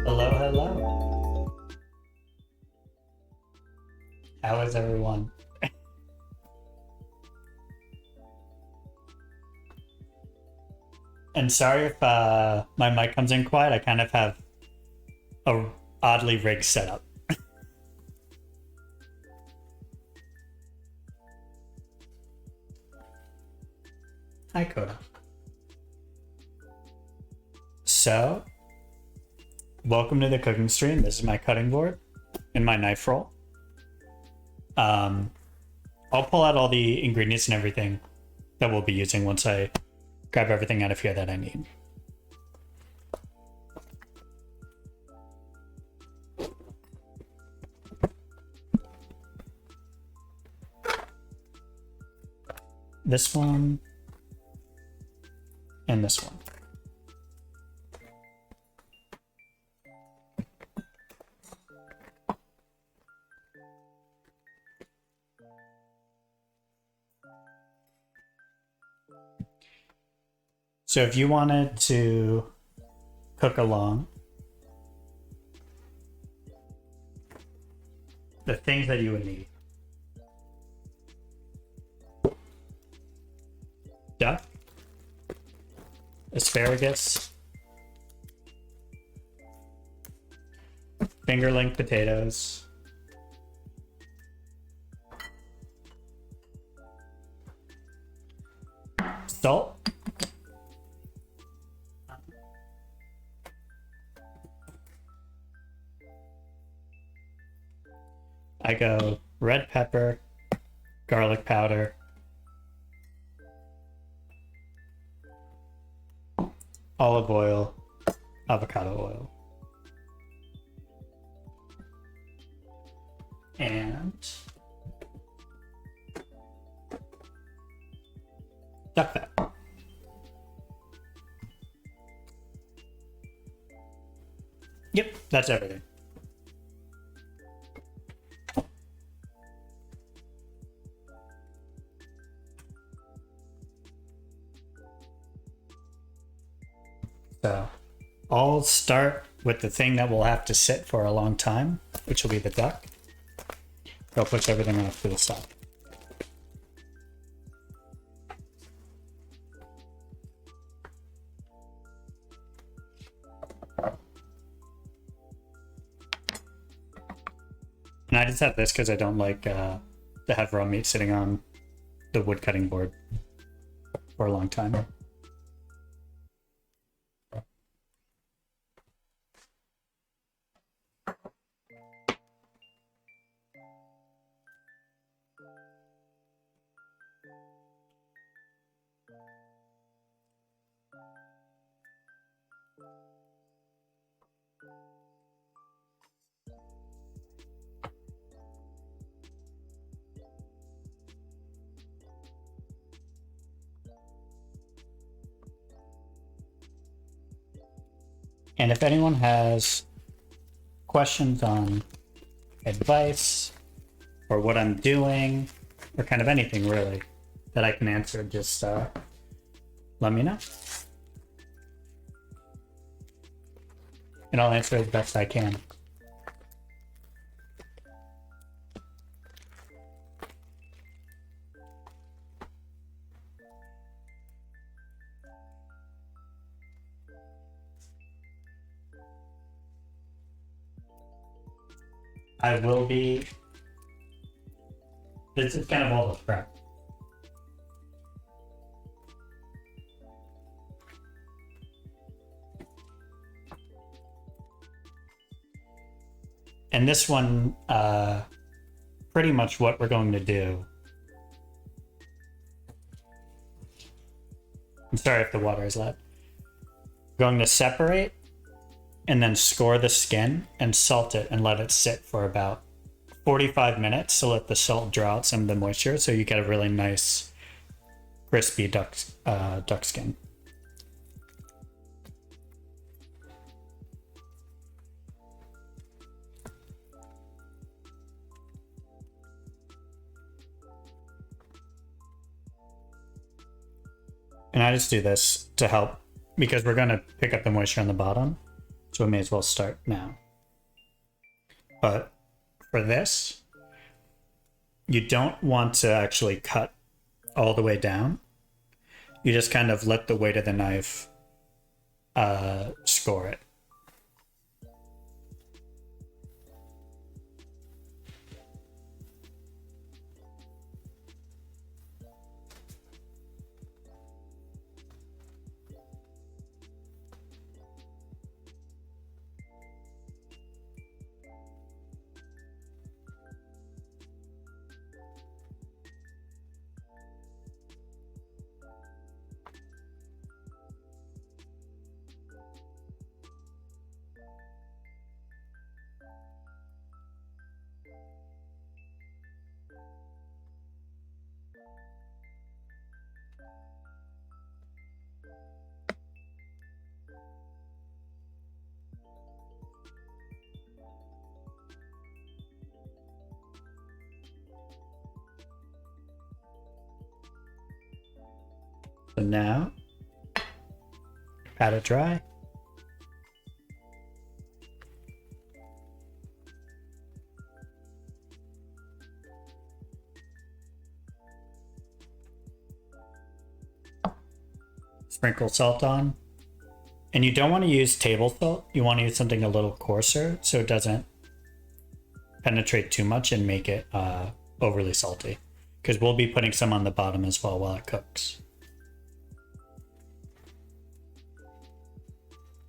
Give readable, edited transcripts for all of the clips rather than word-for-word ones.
Hello, hello. How is everyone? And sorry if my mic comes in quiet. I kind of have a oddly rigged setup. Hi, Coda. So, welcome to the cooking stream. This is my cutting board and my knife roll. I'll pull out all the ingredients and everything that we'll be using once I grab everything out of here that I need. This one and this one. So if you wanted to cook along, the things that you would need: duck, asparagus, finger-length potatoes, salt, I go red pepper, garlic powder, olive oil, avocado oil, and duck fat. Yep, that's everything. So I'll start with the thing that will have to sit for a long time, which will be the duck. I'll push everything off to the side. And I just have this because I don't like to have raw meat sitting on the wood cutting board for a long time. And if anyone has questions on advice or what I'm doing or kind of anything really that I can answer, just let me know. And I'll answer as best I can. I will be. This is kind of all the prep. And this one, pretty much what we're going to do. I'm sorry if the water is loud. Going to separate and then score the skin and salt it and let it sit for about 45 minutes to let the salt draw out some of the moisture so you get a really nice crispy duck skin. And I just do this to help because we're going to pick up the moisture on the bottom. So we may as well start now. But for this, you don't want to actually cut all the way down. You just kind of let the weight of the knife score it. So now, pat it dry. Sprinkle salt on. And you don't want to use table salt. You want to use something a little coarser so it doesn't penetrate too much and make it overly salty. Because we'll be putting some on the bottom as well while it cooks.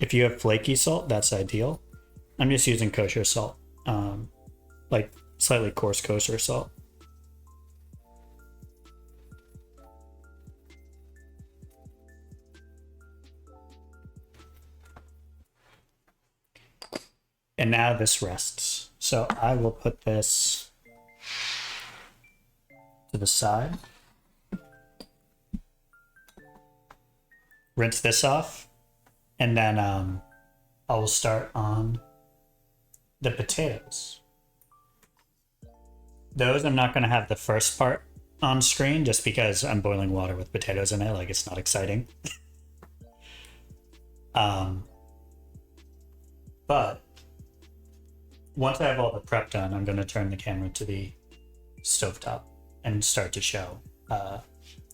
If you have flaky salt, that's ideal. I'm just using kosher salt, like slightly coarse kosher salt. And now this rests. So I will put this to the side. Rinse this off. And then I will start on the potatoes. Those I'm not going to have the first part on screen just because I'm boiling water with potatoes in it. Like, it's not exciting. But once I have all the prep done, I'm going to turn the camera to the stovetop and start to show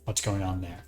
what's going on there.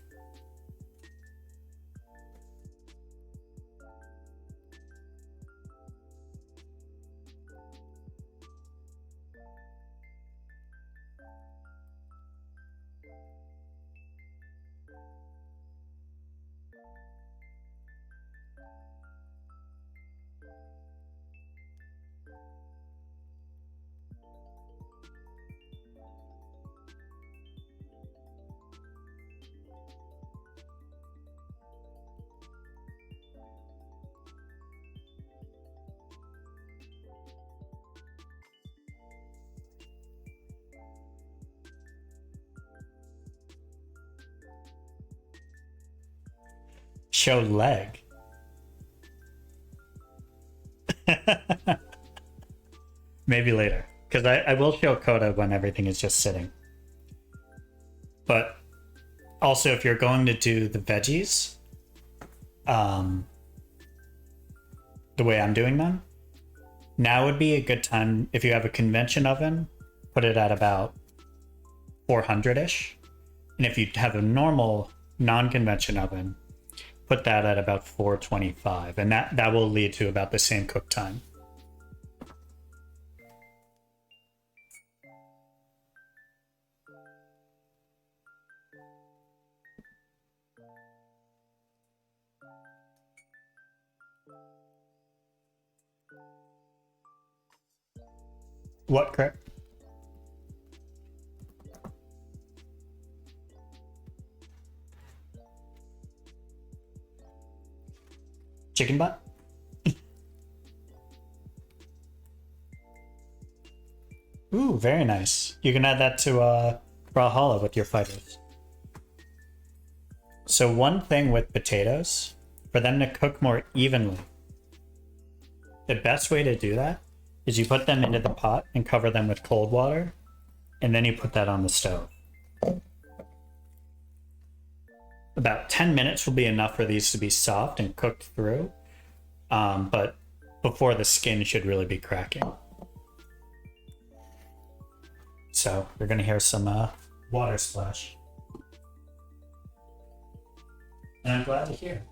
Show leg. Maybe later, because I will show coda when everything is just sitting. But also, if you're going to do the veggies, the way I'm doing them, now would be a good time. If you have a convection oven, put it at about 400-ish. And if you have a normal non-convection oven, put that at about 425, and that will lead to about the same cook time. What, Craig? Chicken butt? Ooh, very nice. You can add that to Brawlhalla with your fighters. So one thing with potatoes, for them to cook more evenly, the best way to do that is you put them into the pot and cover them with cold water, and then you put that on the stove. About 10 minutes will be enough for these to be soft and cooked through, but before the skin should really be cracking. So you're gonna hear some water splash. And I'm glad to hear.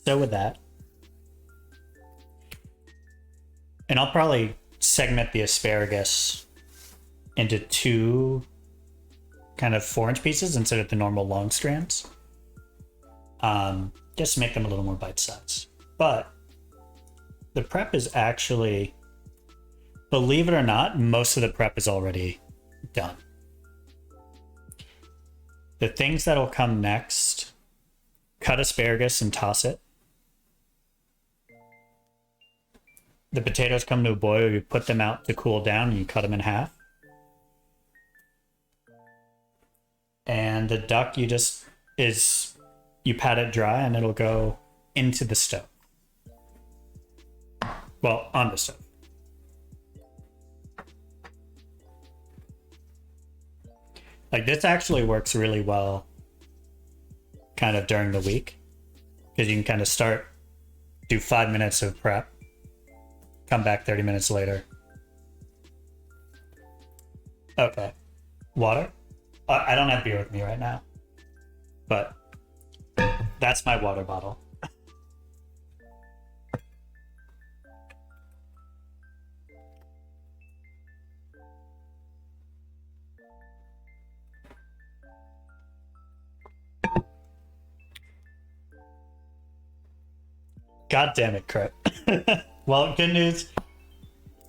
So with that, and I'll probably segment the asparagus into 2 kind of 4-inch pieces instead of the normal long strands. Just to make them a little more bite-sized. But the prep is actually, believe it or not, most of the prep is already done. The things that'll come next: cut asparagus and toss it. The potatoes come to a boil, you put them out to cool down, and you cut them in half. And the duck, you pat it dry and it'll go into the stove. Well, on the stove. Like, this actually works really well kind of during the week, because you can kind of do 5 minutes of prep, come back 30 minutes later. Okay. Water? I don't have beer with me right now, but that's my water bottle. God damn it, Crit. Well, good news.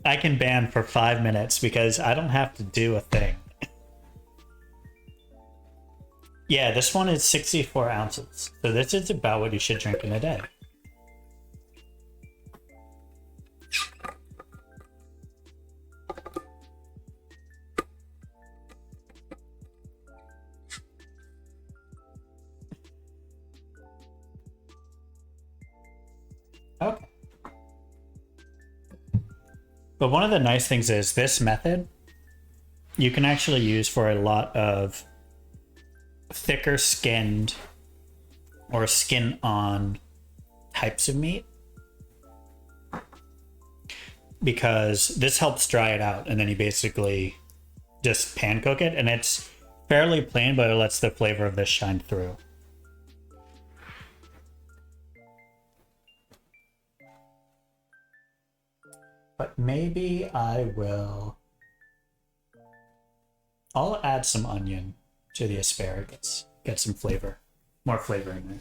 I can ban for 5 minutes because I don't have to do a thing. Yeah, this one is 64 ounces. So this is about what you should drink in a day. Okay. But one of the nice things is this method you can actually use for a lot of thicker skinned or skin on types of meat, because this helps dry it out, and then you basically just pan cook it, and it's fairly plain, but it lets the flavor of this shine through. But maybe I'll add some onion to the asparagus. Get some flavor. More flavor in there.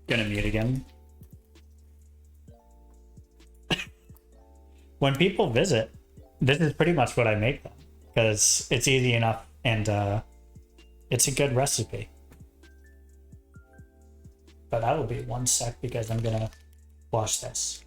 Gonna mute again. When people visit, this is pretty much what I make them, because it's easy enough and it's a good recipe. But that will be 1 sec because I'm gonna wash this.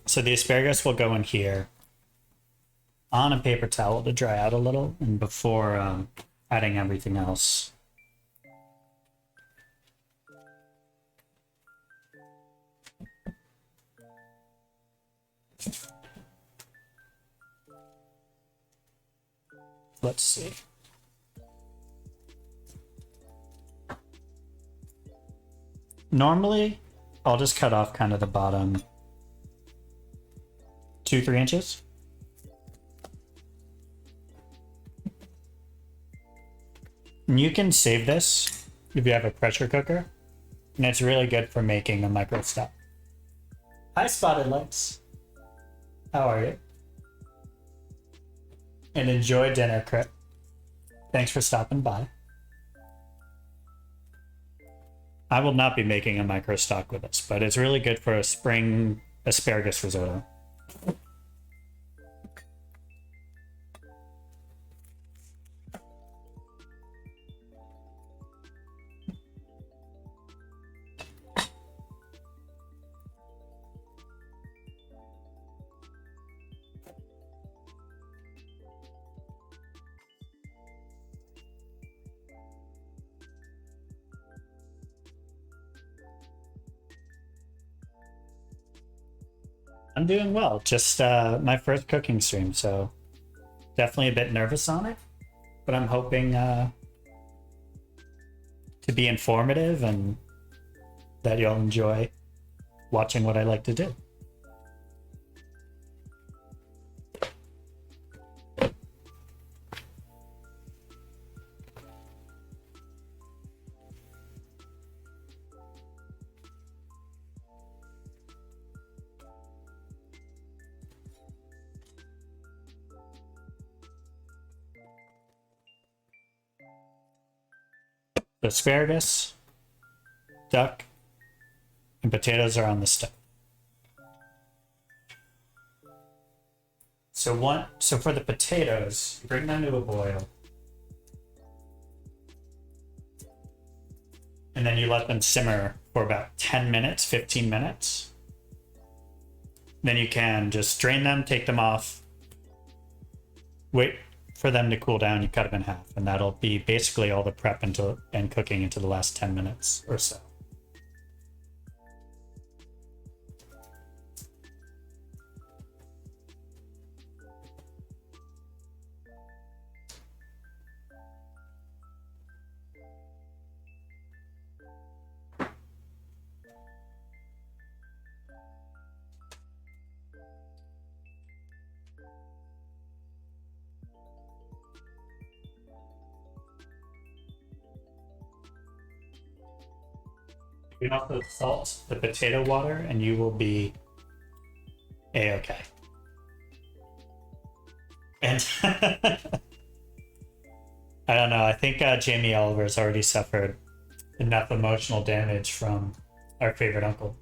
So the asparagus will go in here on a paper towel to dry out a little, and before adding everything else. Let's see. Normally, I'll just cut off kind of the bottom 2-3 inches. And you can save this if you have a pressure cooker, and it's really good for making a micro stock. Hi, Spotted Lights. How are you? And enjoy dinner, Crit. Thanks for stopping by. I will not be making a micro stock with this, but it's really good for a spring asparagus risotto. I'm doing well. Just my first cooking stream, so definitely a bit nervous on it, but I'm hoping to be informative and that you'll enjoy watching what I like to do. Asparagus, duck, and potatoes are on the stove. So for the potatoes, bring them to a boil. And then you let them simmer for about 10 minutes, 15 minutes. Then you can just drain them, take them off, wait for them to cool down, you cut them in half, and that'll be basically all the prep and cooking into the last 10 minutes or so. You can also salt the potato water and you will be a-okay. And I don't know, I think Jamie Oliver has already suffered enough emotional damage from our favorite uncle.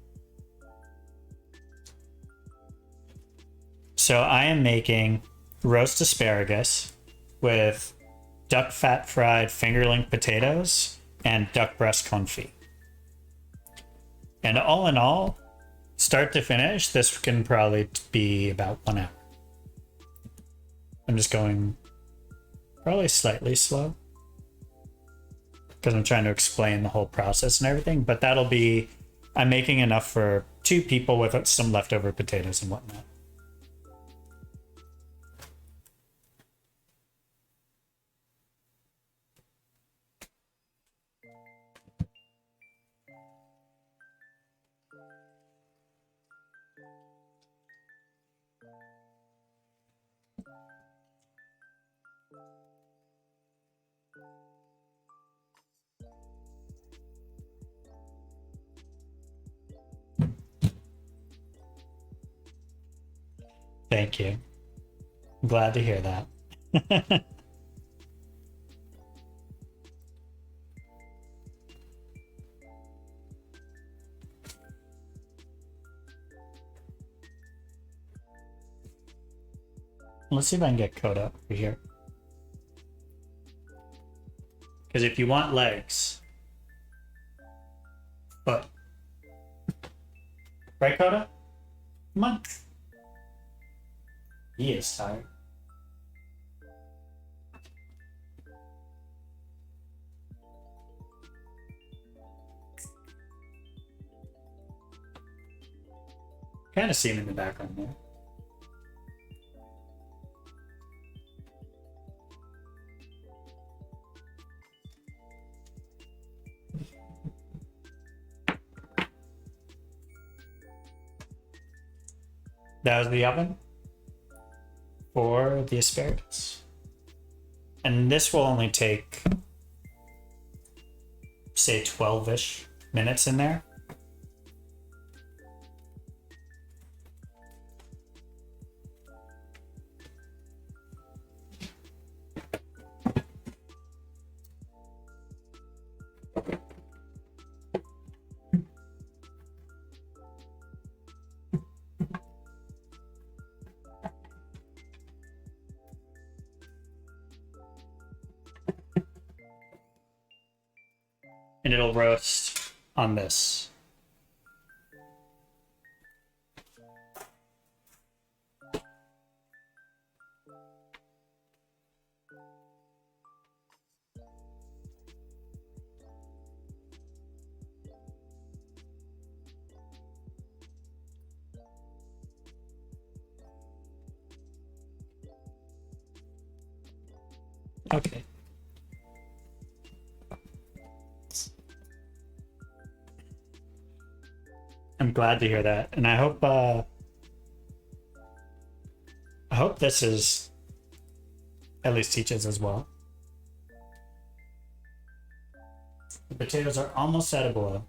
So I am making roast asparagus with duck fat fried fingerling potatoes and duck breast confit. And all in all, start to finish, this can probably be about 1 hour. I'm just going probably slightly slow because I'm trying to explain the whole process and everything, but I'm making enough for 2 people with some leftover potatoes and whatnot. Thank you. I'm glad to hear that. Let's see if I can get Coda over here. Because if you want legs, but right, Coda? Come on. He is tired. Kind of see him in the background there. That was the oven for the asparagus. And this will only take say 12-ish minutes in there. And it'll roast on this. Okay. I'm glad to hear that, and I hope this is at least teaches as well. The potatoes are almost out of boil.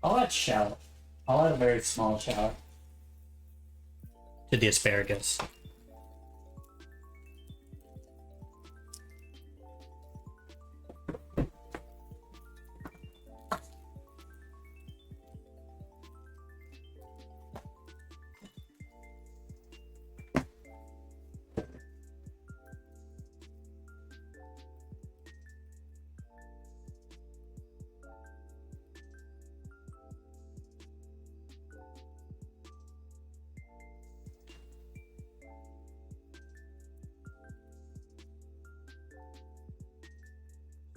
I'll add shallot. I'll add a very small shallot to the asparagus.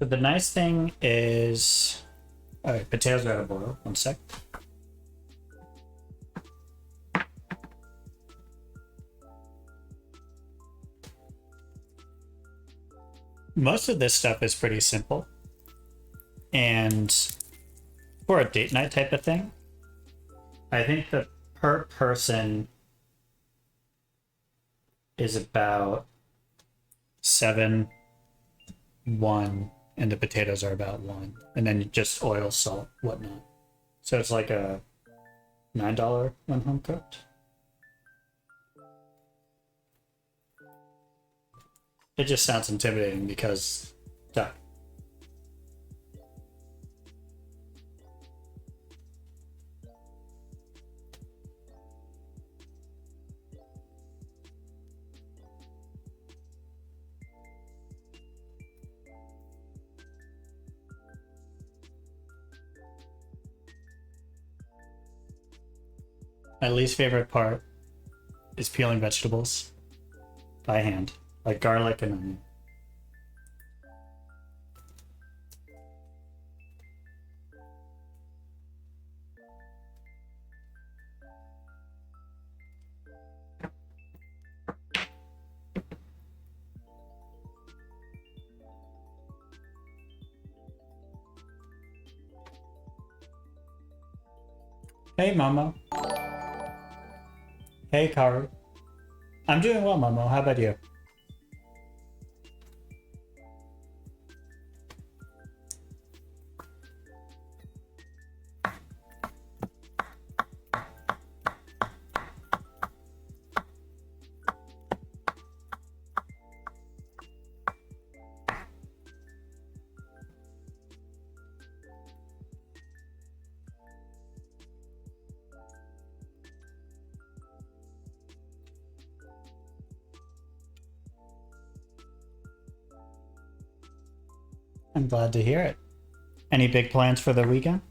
So the nice thing is, all right, potatoes are out of boil. One sec. Most of this stuff is pretty simple. And for a date night type of thing, I think the per person is about 7, 1, and the potatoes are about 1, and then just oil, salt, whatnot. So it's like a $9 when home cooked. It just sounds intimidating because duck. My least favorite part is peeling vegetables by hand, like garlic and onion. Hey, Momo. Hey, Karu. I'm doing well, Momo. How about you? I'm glad to hear it. Any big plans for the weekend?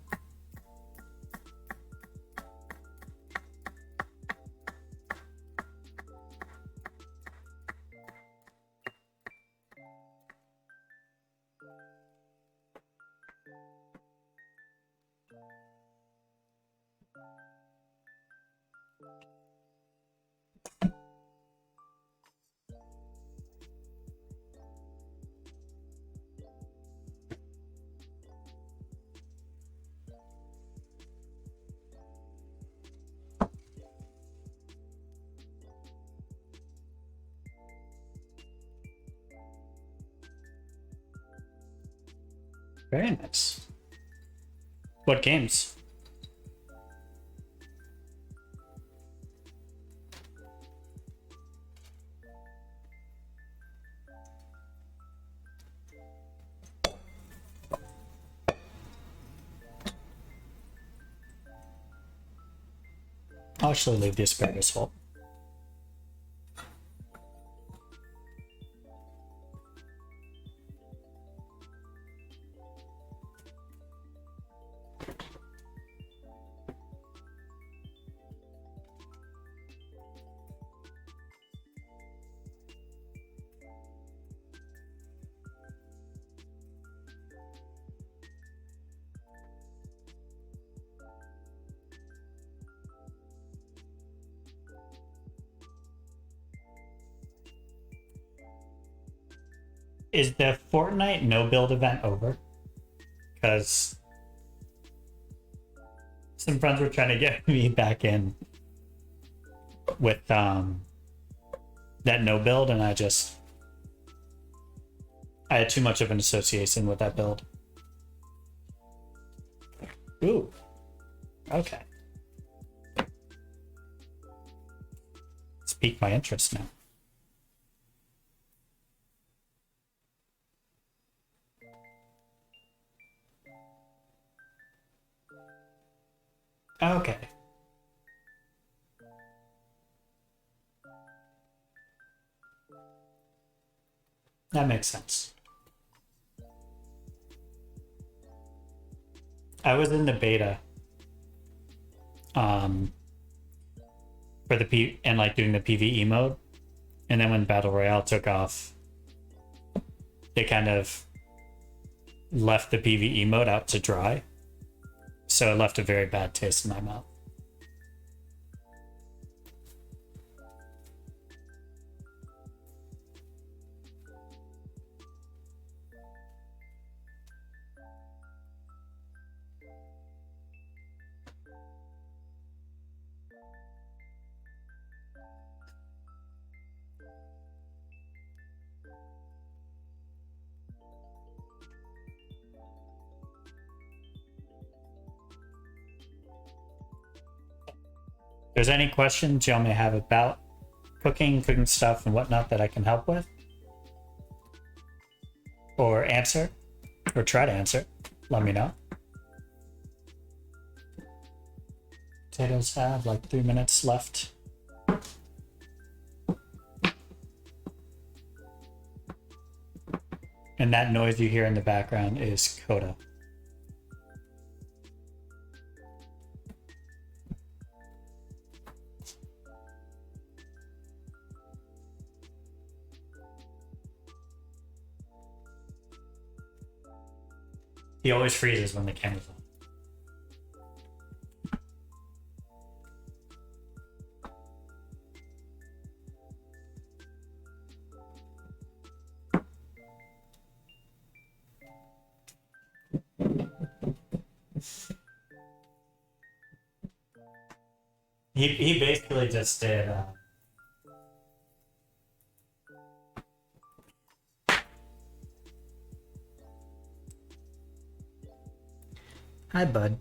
Very nice. What games? I'll actually leave the asparagus whole. Is the Fortnite no build event over? Because some friends were trying to get me back in with that no build, and I had too much of an association with that build. Ooh. Okay. It's piqued my interest now. Okay. That makes sense. I was in the beta for the and like doing the PvE mode, and then when Battle Royale took off, they kind of left the PvE mode out to dry. So it left a very bad taste in my mouth. If there's any questions y'all may have about cooking stuff and whatnot that I can help with, or answer, or try to answer, let me know. Potatoes have like 3 minutes left. And that noise you hear in the background is Coda. He always freezes when the camera's on. He basically just did hi, bud.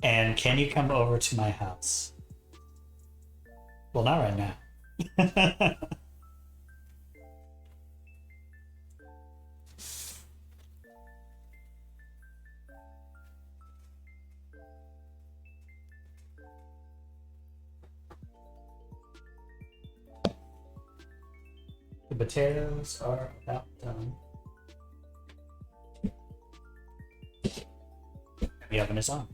And can you come over to my house? Well, not right now. The potatoes are about done. And the oven is on.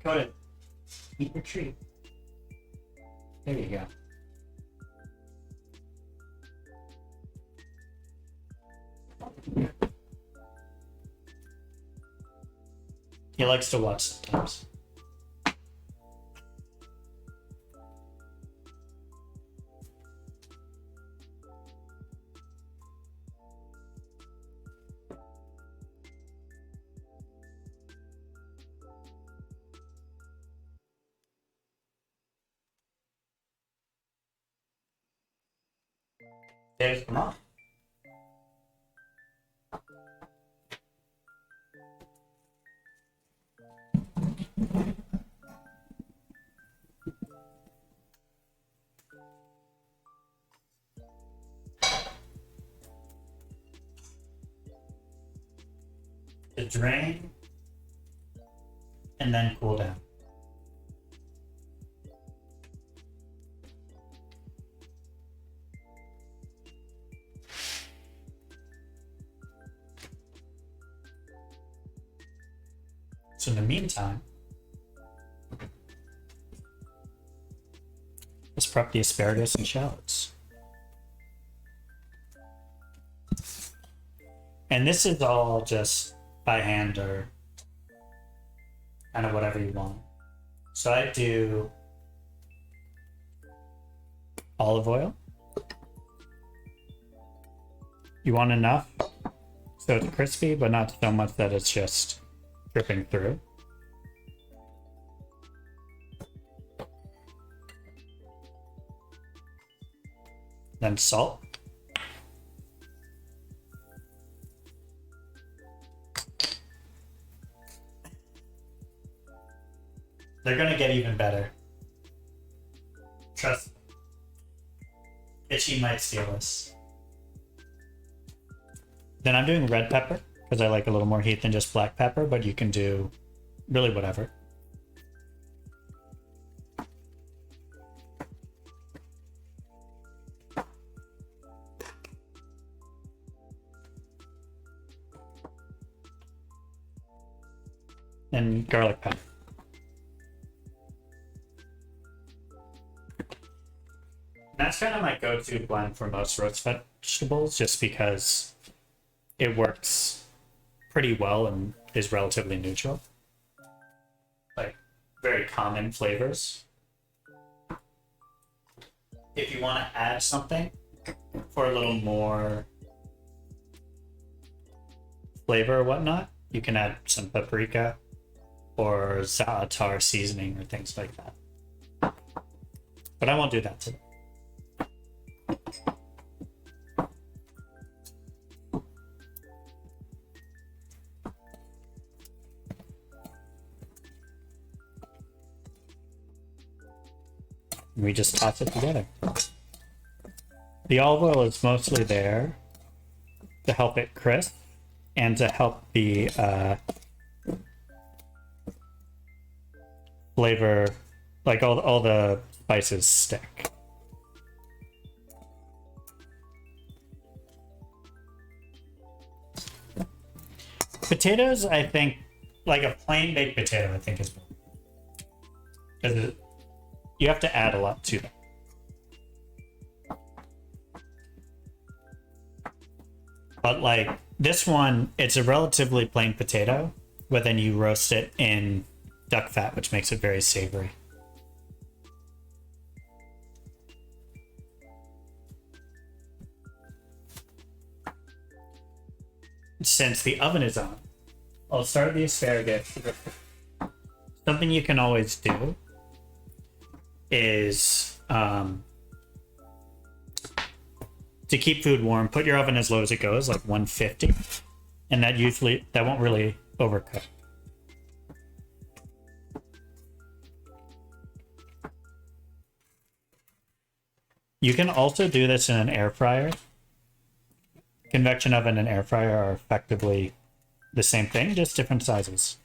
Coda, eat your treat. There you go. He likes to watch sometimes. Dave, come on. To drain and then cool down. So in the meantime, let's prep the asparagus and shallots. And this is all just by hand or kind of whatever you want. So I do olive oil. You want enough so it's crispy, but not so much that it's just dripping through. Then salt. They're gonna get even better. Trust me. Itchy might steal this. Then I'm doing red pepper because I like a little more heat than just black pepper, but you can do really whatever. And garlic powder. That's kind of my go-to blend for most roast vegetables, just because it works pretty well and is relatively neutral. Like, very common flavors. If you want to add something for a little more flavor or whatnot, you can add some paprika or za'atar seasoning or things like that. But I won't do that today. We just toss it together. The olive oil is mostly there to help it crisp and to help the flavor, like all the spices stick. Potatoes, I think, like a plain baked potato, I think is better. Because you have to add a lot to them. But like this one, it's a relatively plain potato, but then you roast it in duck fat, which makes it very savory. Since the oven is on, I'll start the asparagus. Something you can always do is to keep food warm, put your oven as low as it goes, like 150, and that won't really overcook. You can also do this in an air fryer. Convection oven and air fryer are effectively the same thing, just different sizes.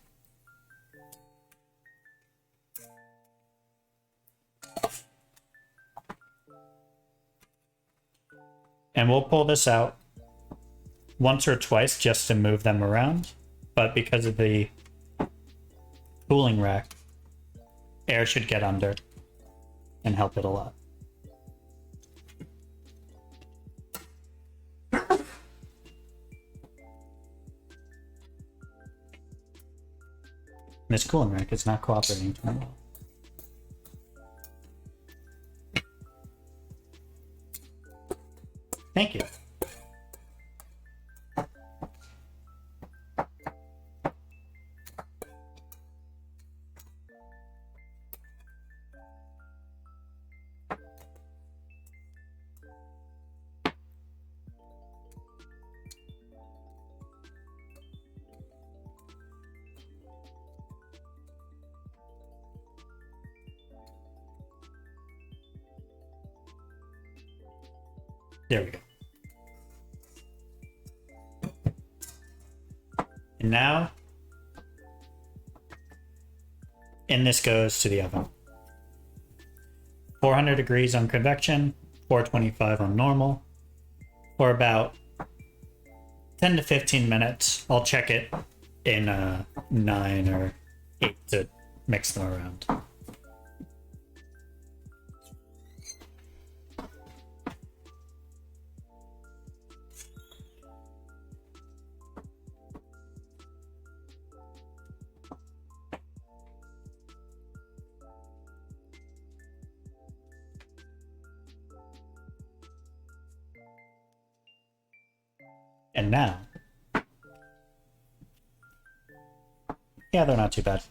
And we'll pull this out once or twice just to move them around, but because of the cooling rack, air should get under and help it a lot. And it's cooling rack, it's not cooperating too well. Thank you. There we go. And now, and this goes to the oven. 400 degrees on convection, 425 on normal, for about 10 to 15 minutes. I'll check it in 9 or 8 to mix them around. And now, yeah, they're not too bad.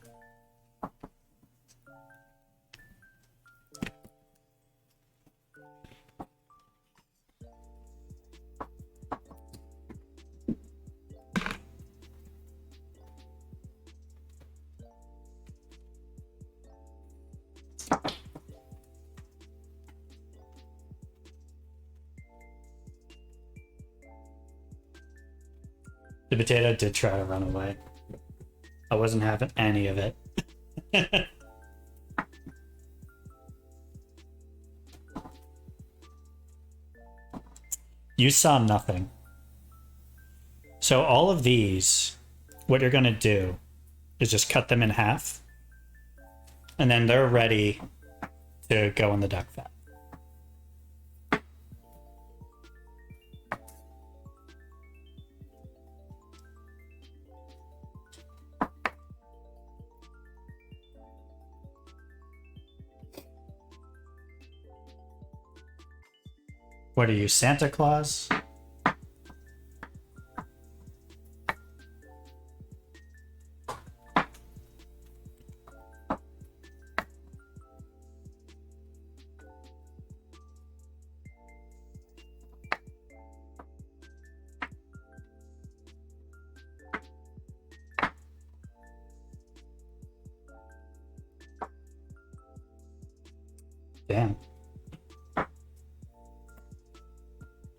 The potato did try to run away. I wasn't having any of it. You saw nothing. So all of these, what you're gonna do is just cut them in half, and then they're ready to go in the duck fat. What are you, Santa Claus? Damn.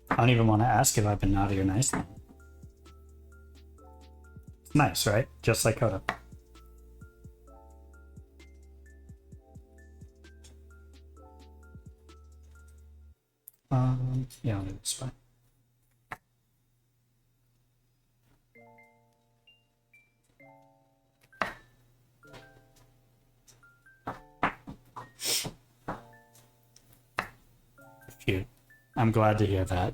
I don't even want to ask if I've been naughty or nice then. It's nice, right? Just like Coda. Yeah, I'll do this fine. Cute. I'm glad to hear that.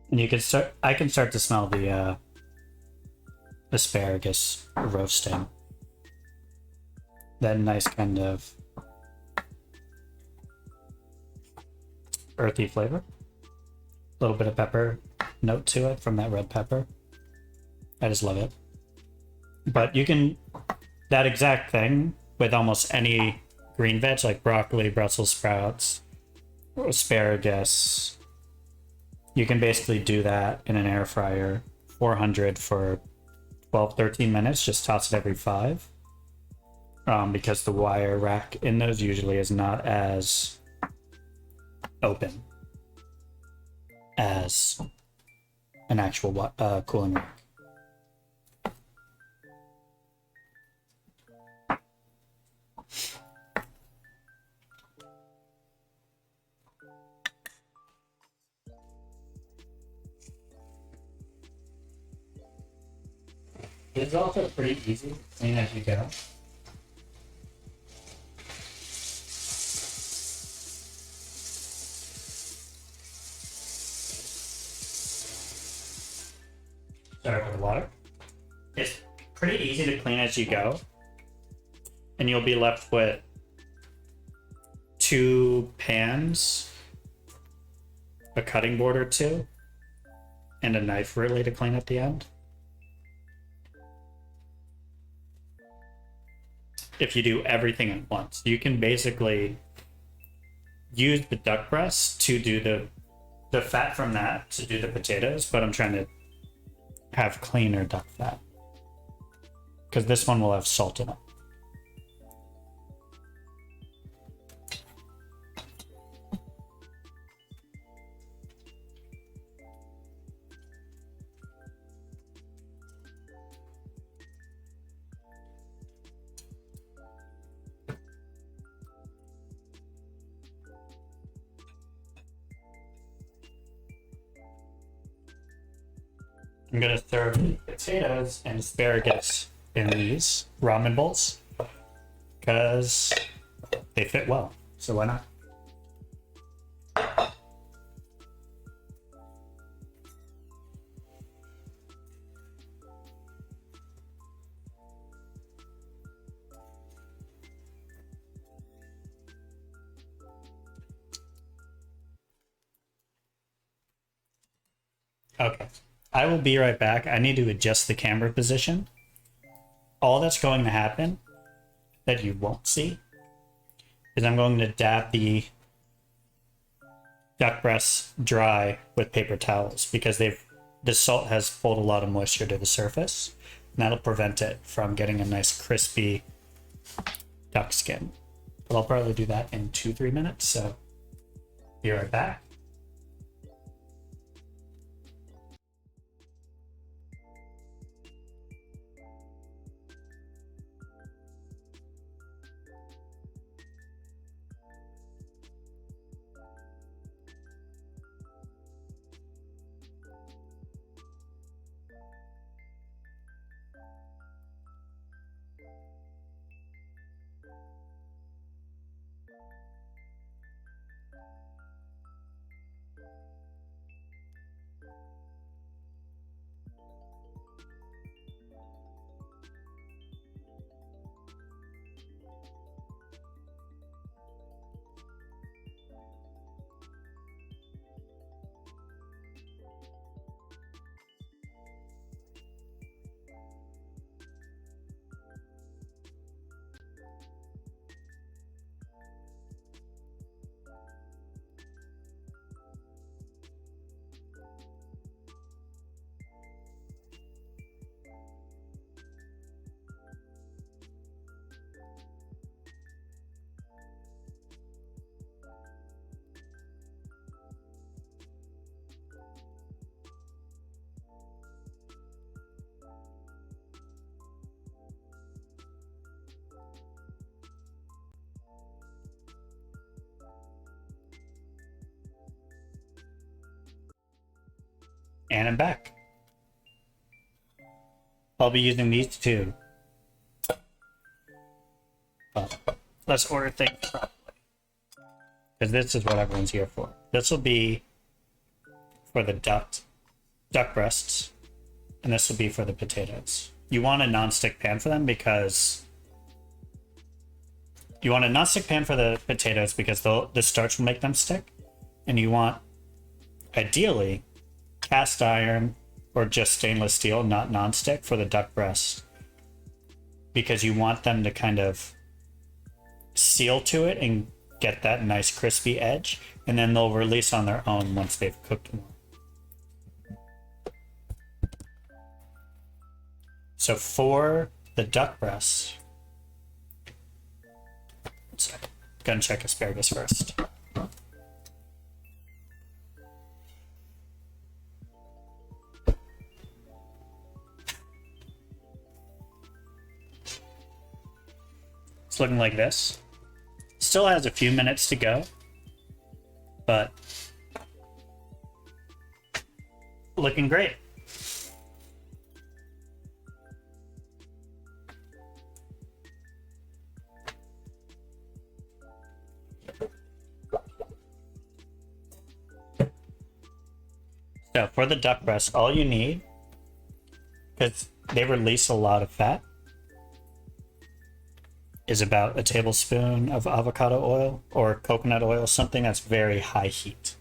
And you can start, I can start to smell the asparagus roasting. That nice kind of earthy flavor. A little bit of pepper note to it from that red pepper. I just love it. But you can, that exact thing with almost any green veg like broccoli, Brussels sprouts, asparagus. You can basically do that in an air fryer, 400 for 12, 13 minutes. Just toss it every 5. Because the wire rack in those usually is not as open as an actual cooling rack. It's also pretty easy, clean as you go. Sorry for the water. It's pretty easy to clean as you go. And you'll be left with 2 pans, a cutting board or 2, and a knife really to clean at the end. If you do everything at once, you can basically use the duck breast to do the fat from that to do the potatoes, but I'm trying to have cleaner duck fat because this one will have salt in it. I'm gonna serve potatoes and asparagus in these ramen bowls because they fit well. So why not? Okay. I will be right back. I need to adjust the camera position. All that's going to happen that you won't see is I'm going to dab the duck breasts dry with paper towels because the salt has pulled a lot of moisture to the surface, and that'll prevent it from getting a nice crispy duck skin. But I'll probably do that in 2-3 minutes, so be right back. And I'm back. I'll be using these 2. But let's order things properly, because this is what everyone's here for. This will be for the duck breasts, and this will be for the potatoes. You want a non-stick pan for them because you want a non-stick pan for the potatoes because the starch will make them stick, and you want ideally cast iron or just stainless steel, not non-stick, for the duck breast, because you want them to kind of seal to it and get that nice crispy edge, and then they'll release on their own once they've cooked more. So for the duck breasts, sorry, gonna check asparagus first. It's looking like this. Still has a few minutes to go, but looking great. So for the duck breast, all you need, because they release a lot of fat, is about a tablespoon of avocado oil or coconut oil, something that's very high heat.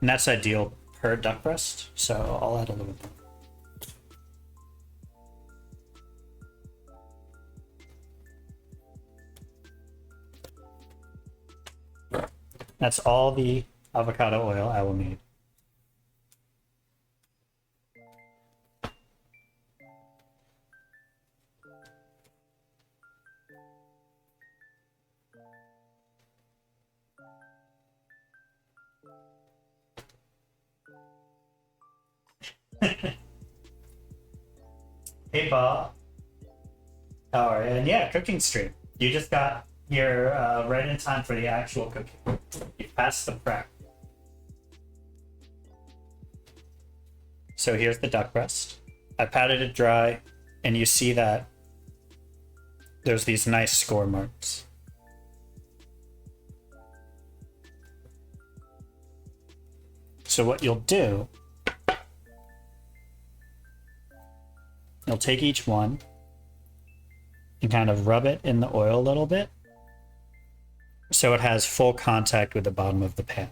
And that's ideal per duck breast, so I'll add a little bit. That's all the avocado oil I will need. Hey Bob. Oh, and yeah, cooking stream. You just got here right in time for the actual cooking. You passed the prep. So here's the duck breast. I patted it dry, and you see that there's these nice score marks. So what you'll do, you'll take each one and kind of rub it in the oil a little bit so it has full contact with the bottom of the pan.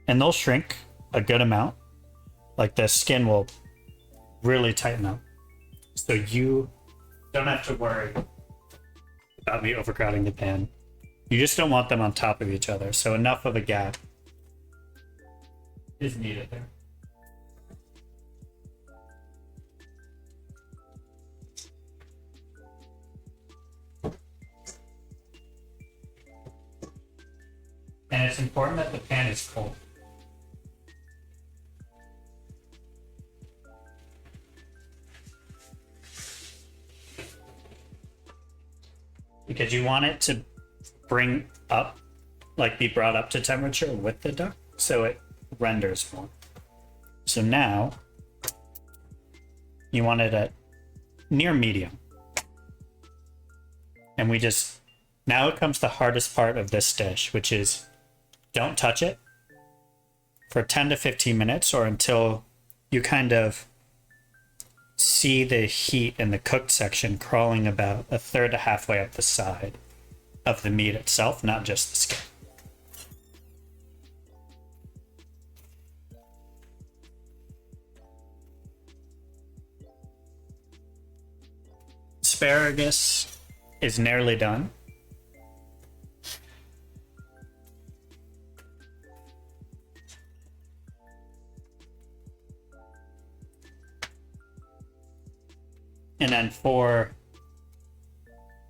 And they'll shrink a good amount. Like the skin will really tighten up. So you don't have to worry about me overcrowding the pan. You just don't want them on top of each other. So enough of a gap is needed there. And it's important that the pan is cold. Because you want it to bring up, like be brought up to temperature with the duck, so it renders more. So now, you want it at near medium. And now it comes the hardest part of this dish, which is don't touch it for 10 to 15 minutes or until you kind of see the heat in the cooked section crawling about a third to halfway up the side of the meat itself, not just the skin. Asparagus is nearly done. And then for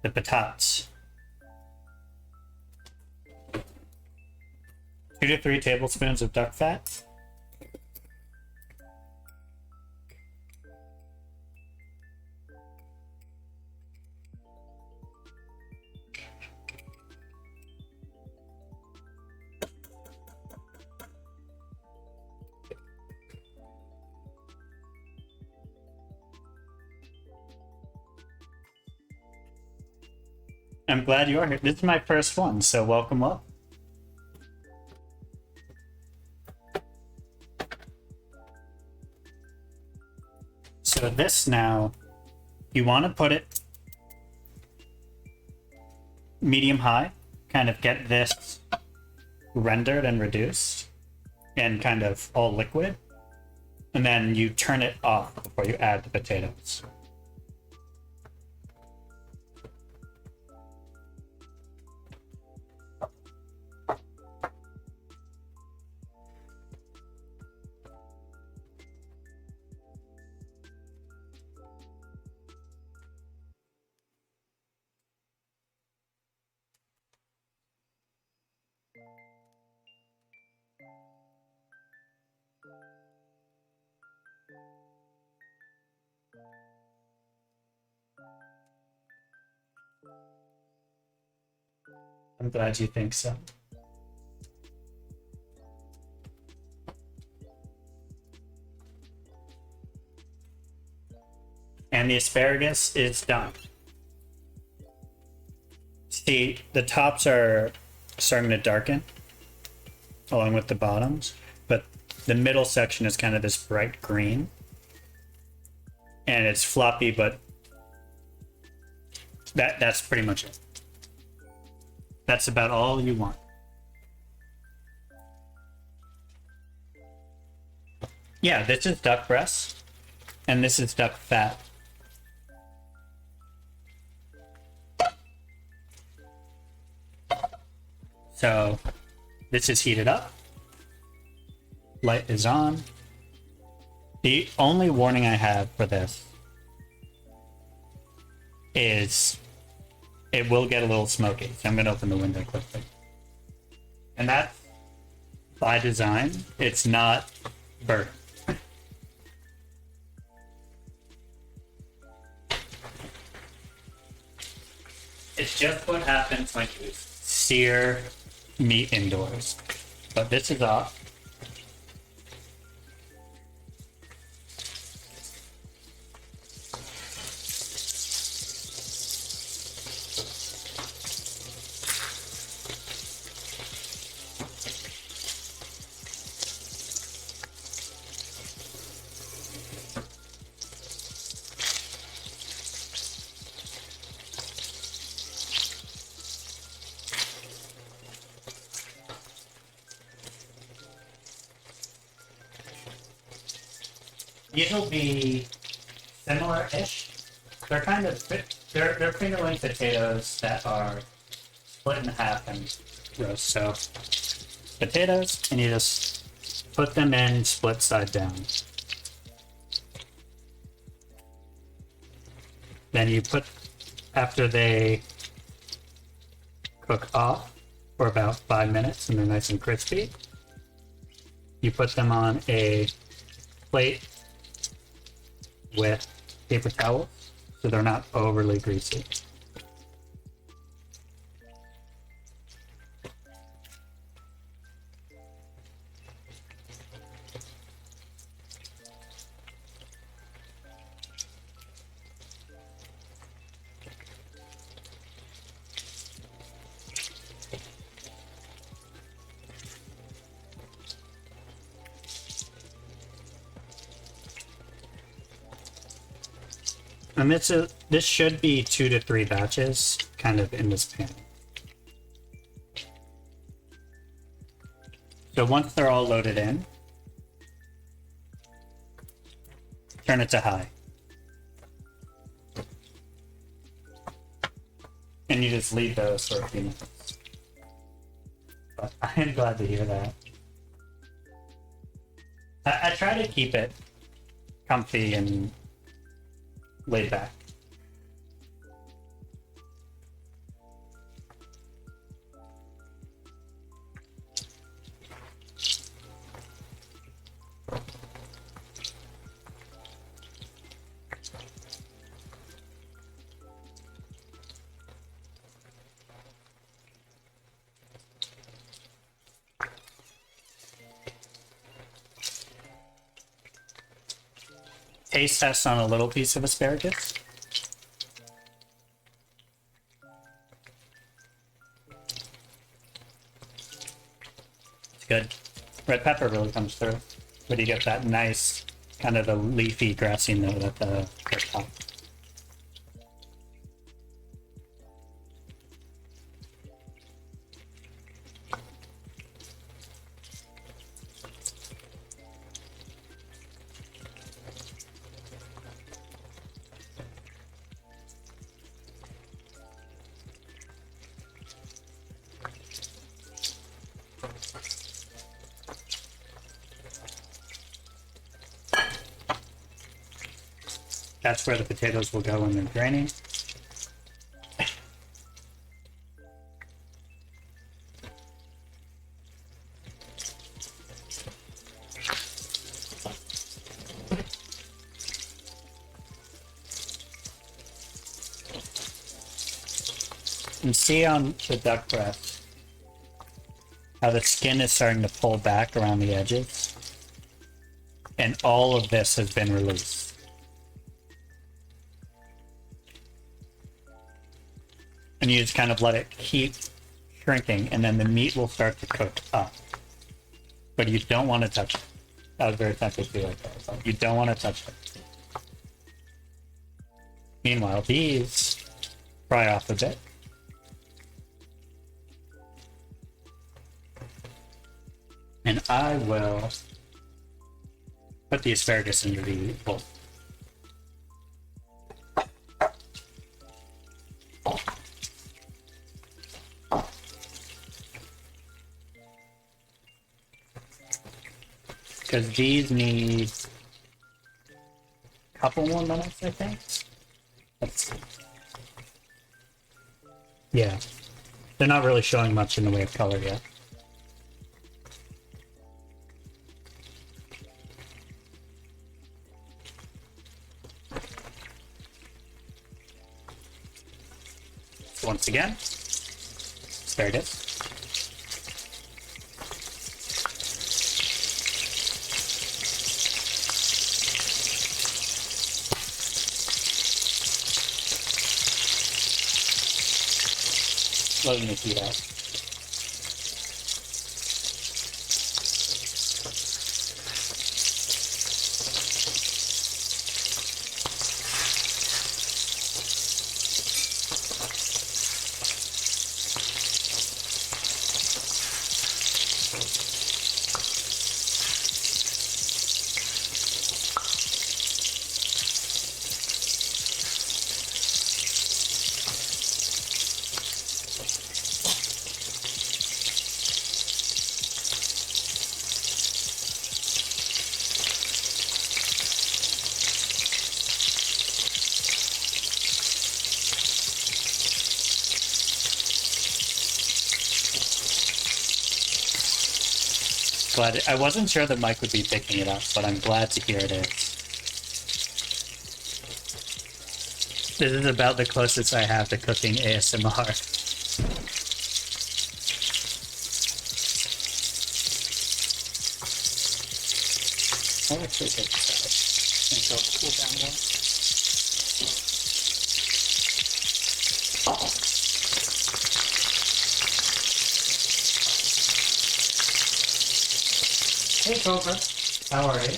the patates, 2 to 3 tablespoons of duck fat. I'm glad you are here. This is my first one, so welcome up. So this now, you want to put it medium high, kind of get this rendered and reduced and kind of all liquid, and then you turn it off before you add the potatoes. I'm glad you think so. And the asparagus is done. See, the tops are starting to darken along with the bottoms, but the middle section is kind of this bright green. And it's floppy, but that's pretty much it. That's about all you want. Yeah, this is duck breast, and this is duck fat. So this is heated up. Light is on. The only warning I have for this is it will get a little smoky. So I'm going to open the window quickly. And that's by design. It's not burnt. It's just what happens when you sear meat indoors. But this is off. These will be similar-ish. They're kind of they're finger-length potatoes that are split in half and roast. So potatoes, and you just put them in split side down. Then you put, after they cook off for about 5 minutes and they're nice and crispy, you put them on a plate with paper towels so they're not overly greasy. And this should be 2 to 3 batches kind of in this pan. So once they're all loaded in, turn it to high. And you just leave those for a few minutes. But I am glad to hear that. I try to keep it comfy and laid back. Taste test on a little piece of asparagus. It's good. Red pepper really comes through, but you get that nice kind of a leafy, grassy note at the top. That's where the potatoes will go when they're draining. And see on the duck breast how the skin is starting to pull back around the edges, and all of this has been released. And you just kind of let it keep shrinking, and then the meat will start to cook up. But you don't want to touch it. That was very tempting to do like that. But you don't want to touch it. Meanwhile, these fry off a bit. And I will put the asparagus into the bowl. Because these need a couple more minutes, I think. Let's see. Yeah. They're not really showing much in the way of color yet. Once again, asparagus. Letting it heat out. But I wasn't sure that Mike would be picking it up, but I'm glad to hear it is. This is about the closest I have to cooking ASMR. I'll actually take this out until it cools down more. Hey Cobra, how are you?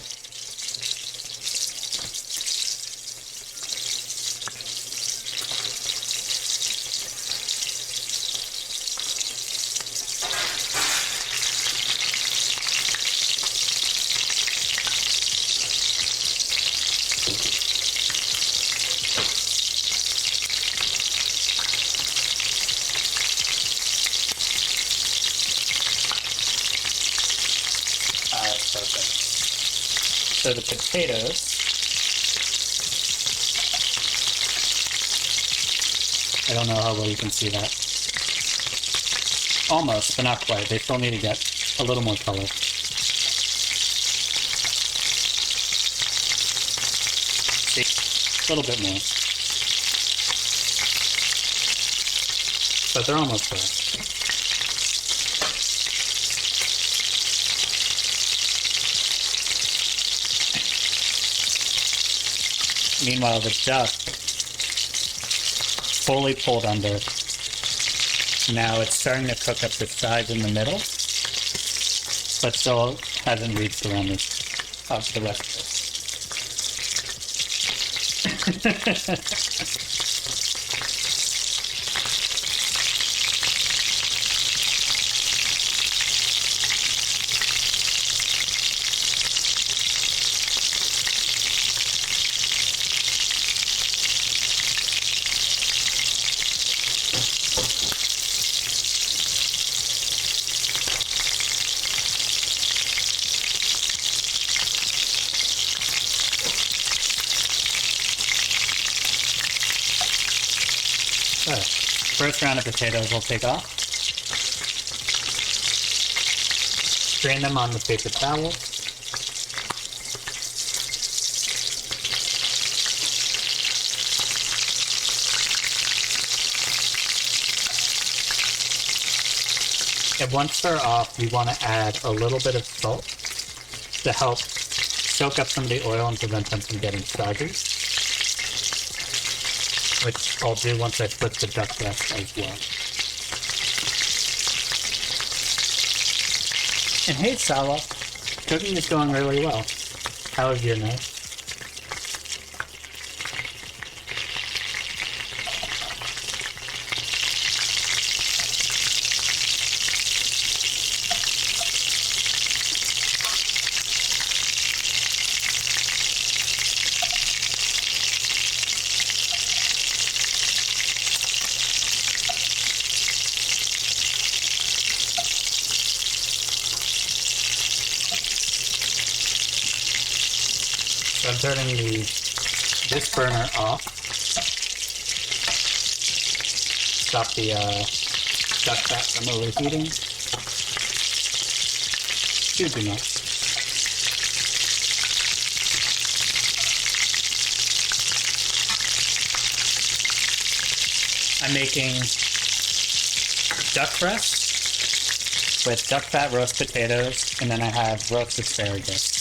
Perfect. So the potatoes, I don't know how well you can see that. Almost, but not quite. They still need to get a little more color. See? A little bit more. But they're almost there. Meanwhile, the duck fully pulled under. Now it's starting to cook up the sides in the middle, but still hasn't reached around the rest of it. first round of potatoes will take off. Drain them on the paper towel. And once they're off, we want to add a little bit of salt to help soak up some of the oil and prevent them from getting soggy, which I'll do once I flip the duck breast as well. And hey, Sawa, cooking is going really well. How was your night? So I'm turning this burner off. Stop the duck fat from overheating. Too much. I'm making duck breast with duck fat roast potatoes, and then I have roast asparagus.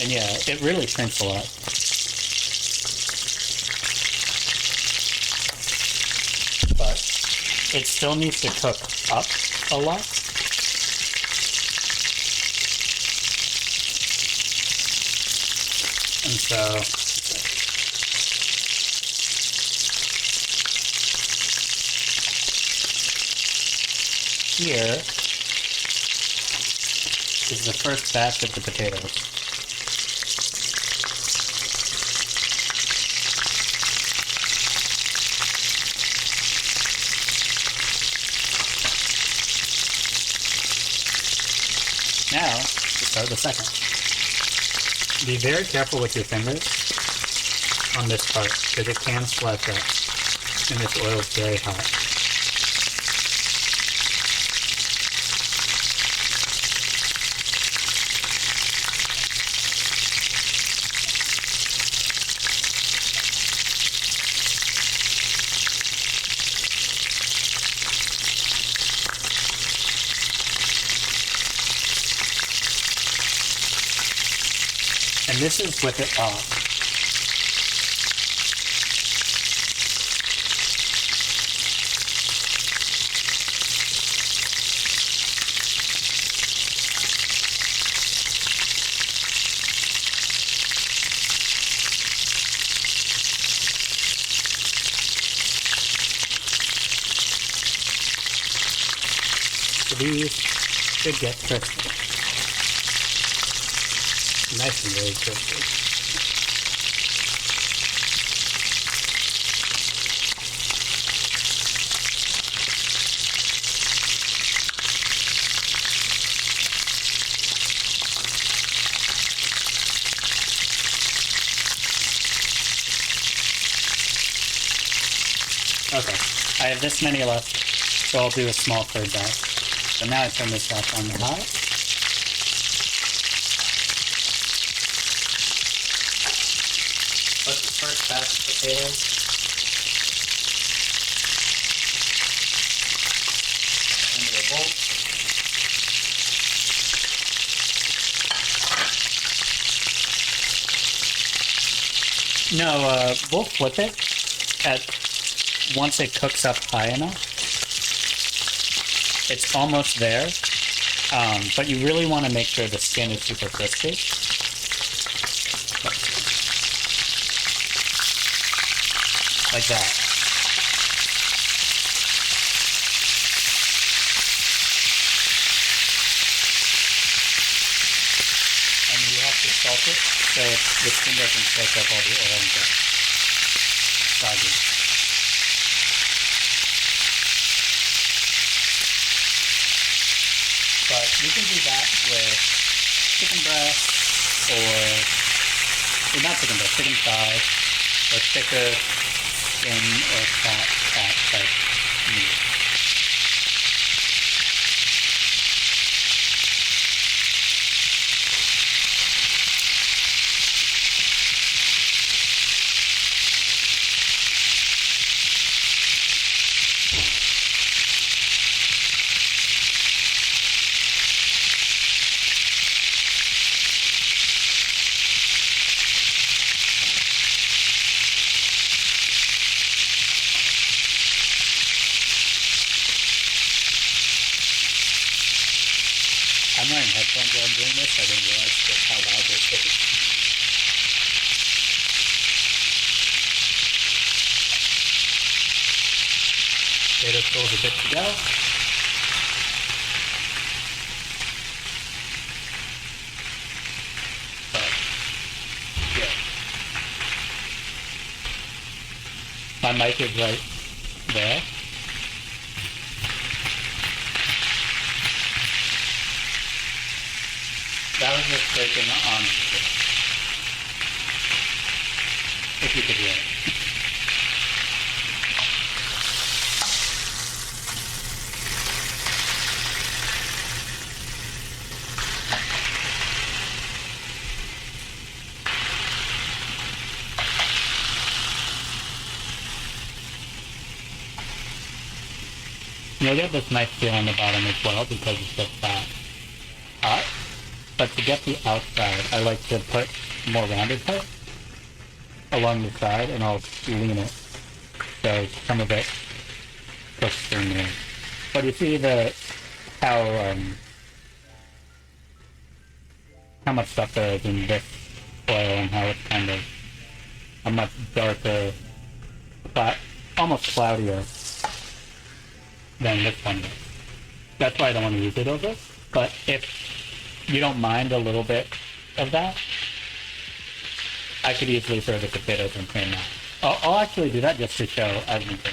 And yeah, it really shrinks a lot. But it still needs to cook up a lot. And so here is the first batch of the potatoes. Now, to start the second. Be very careful with your fingers on this part, because it can splash up, and this oil is very hot. And this is with it off. So these should get crispy. Nice and very crispy. Okay, I have this many left, so I'll do a small third batch. So now I turn this back on the high. Put the first batch of potatoes into the bowl. No, we'll flip it once it cooks up high enough. It's almost there, but you really want to make sure the skin is super crispy. Like that. And you have to salt it so the skin doesn't soak up all the oil and get soggy. But you can do that with chicken breast or not chicken breast, chicken thigh, or thicker skin or fat type meat. I'm wearing headphones while I'm doing this. I didn't realize just how loud this is. Potato still a bit to go. But, yeah. My mic is right there. That was just breaking on, if you could hear it. You'll get this nice feel on the bottom as well because it's just that hot. But to get the outside, I like to put more rounded parts along the side, and I'll lean it so some of it goes through me. But you see how much stuff there is in this oil and how it's kind of a much darker, almost cloudier than this one is. That's why I don't want to use it over. But if you don't mind a little bit of that, I could easily throw the potatoes and clean that. I'll actually do that just to show as an example.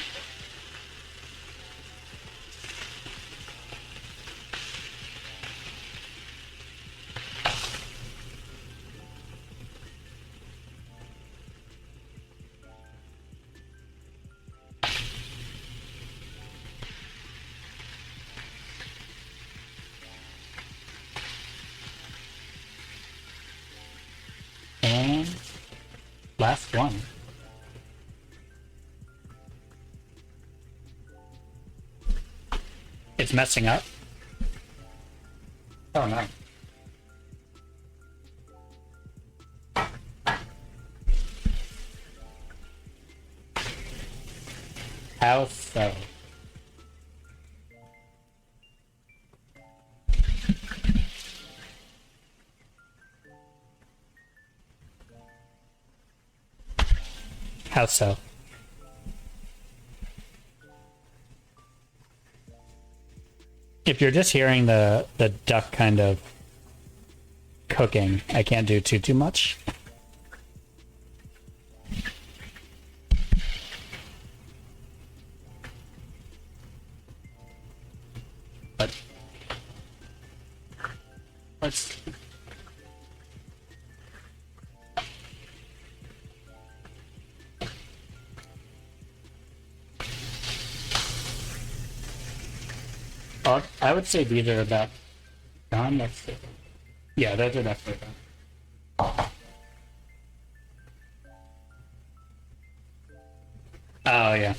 And last one. It's messing up. Oh no. How so? How so? If you're just hearing the duck kind of cooking, I can't do too much. But let's I would say these are about done. Let's see. Yeah, those are definitely done. Oh, yeah.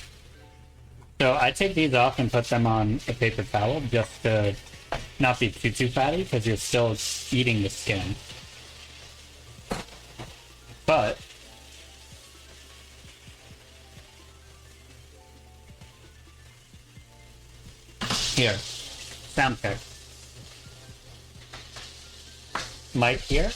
So I take these off and put them on a paper towel just to not be too fatty because you're still eating the skin. But here, sound check. Mic here.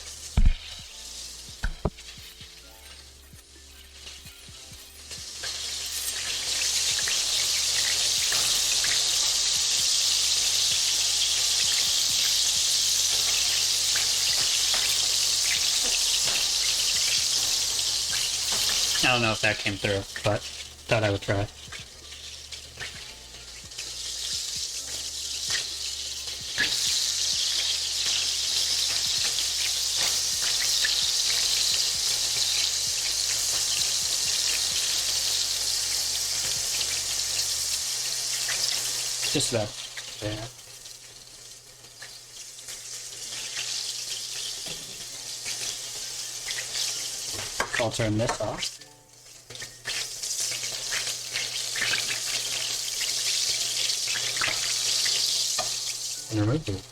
I don't know if that came through, but thought I would try. Just about there. I'll turn this off. And remove it.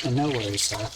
No worries, though.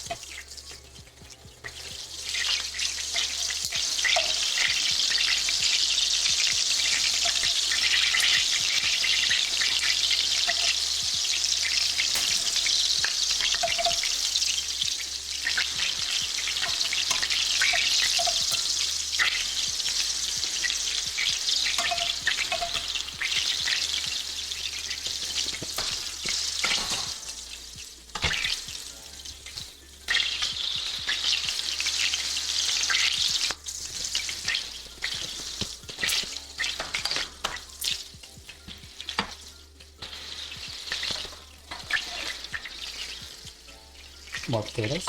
More potatoes.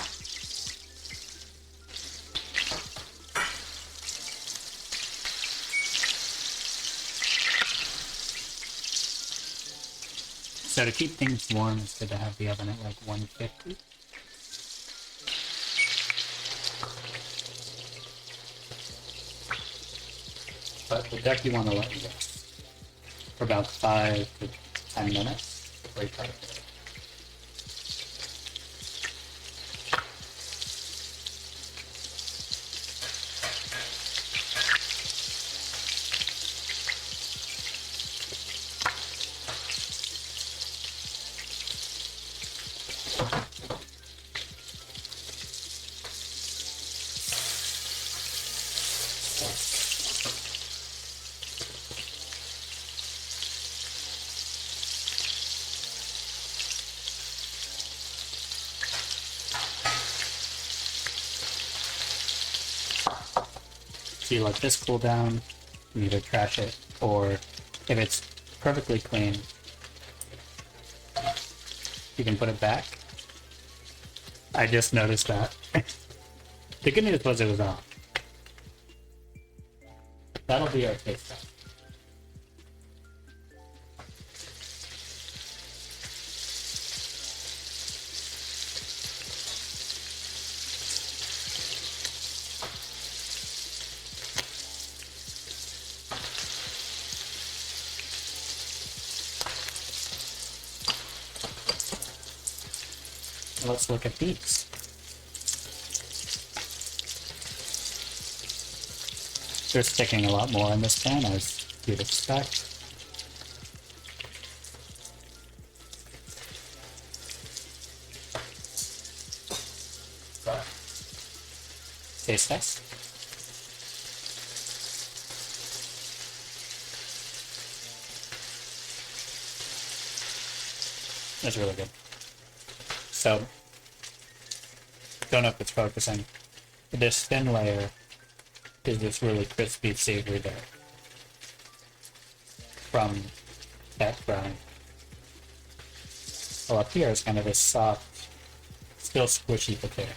So to keep things warm, it's good to have the oven at like 150. But the duck you want to let rest for about 5 to 10 minutes before you cut it. So you let this cool down, you either trash it, or if it's perfectly clean, you can put it back. I just noticed that. The good news was it was on. That'll be our taste test. Let's look at these. They're sticking a lot more in this pan, as you'd expect. Taste test. That's really good. So, don't know if it's focusing. This thin layer is this really crispy, savory dough from that frying. Well, up here is kind of this soft, still squishy potato.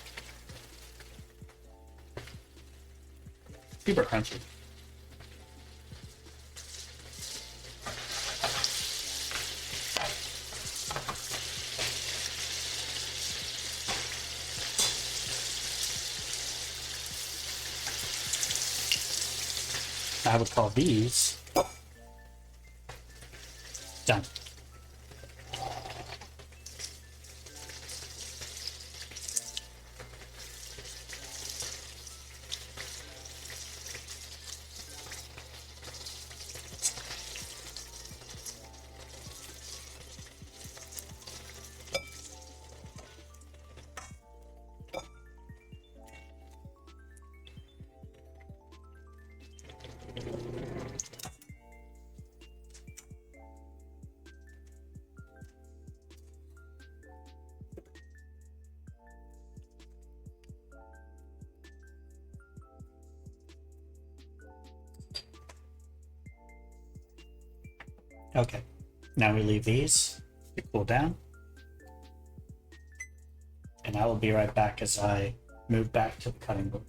Super crunchy. I would call these done. Okay, now we leave these to cool down. And I will be right back as I move back to the cutting board.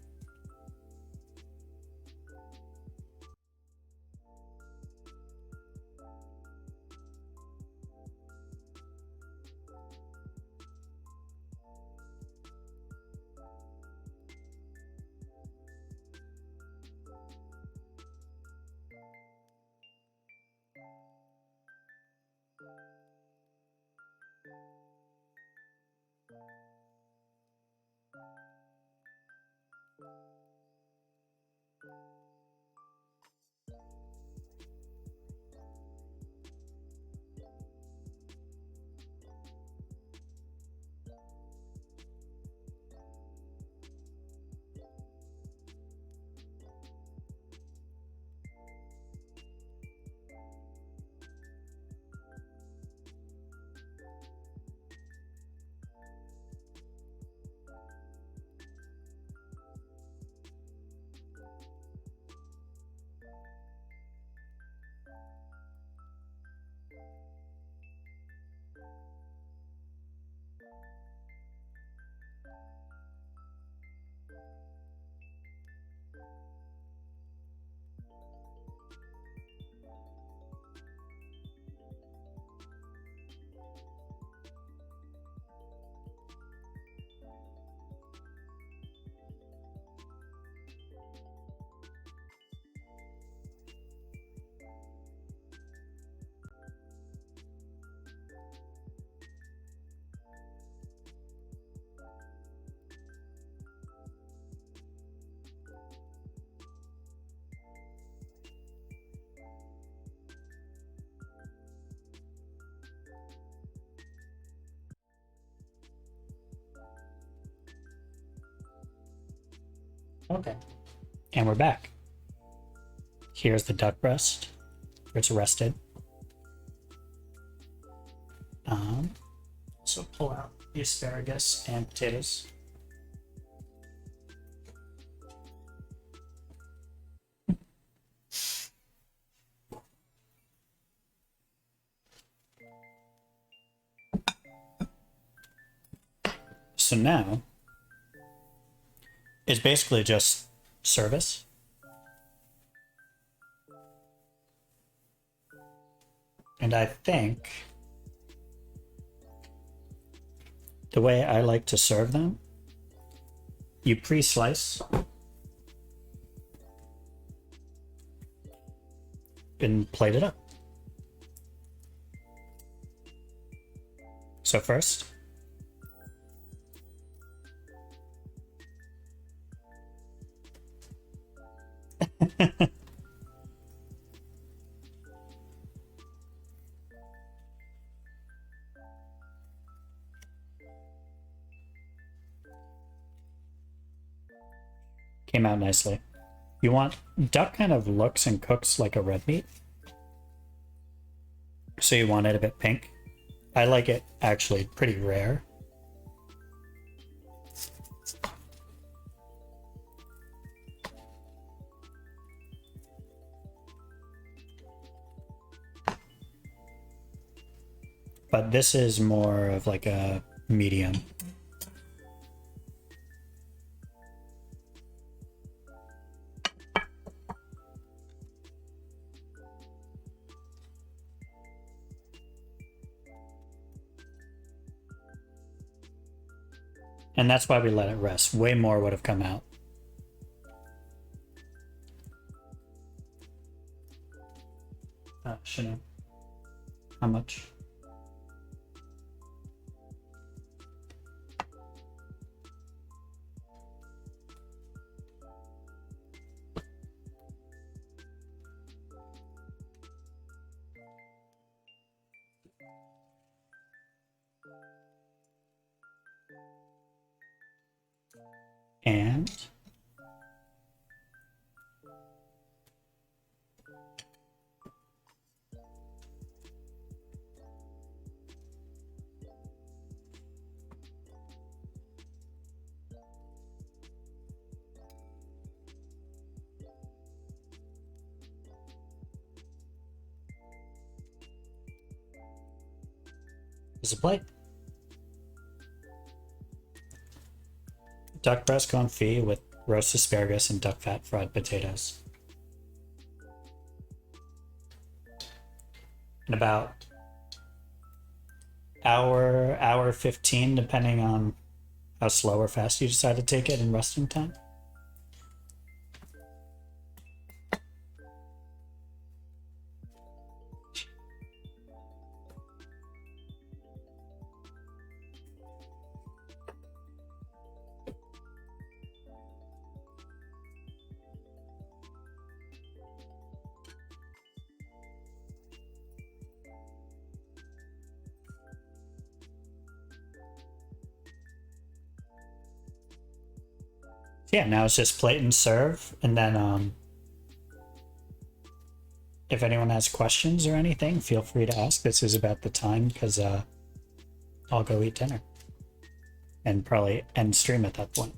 Okay, and we're back. Here's the duck breast. It's rested. So pull out the asparagus and potatoes. So now it's basically just service. And I think the way I like to serve them, you pre-slice and plate it up. So first, came out nicely. You want duck kind of looks and cooks like a red meat. So you want it a bit pink. I like it actually pretty rare. But this is more of like a medium. And that's why we let it rest. Way more would have come out. Chanel. How much? And There's a plate. Duck breast confit with roast asparagus and duck fat fried potatoes. In about hour 15, depending on how slow or fast you decide to take it in resting time. Yeah, now it's just plate and serve, and then if anyone has questions or anything, feel free to ask. This is about the time because I'll go eat dinner and probably end stream at that point.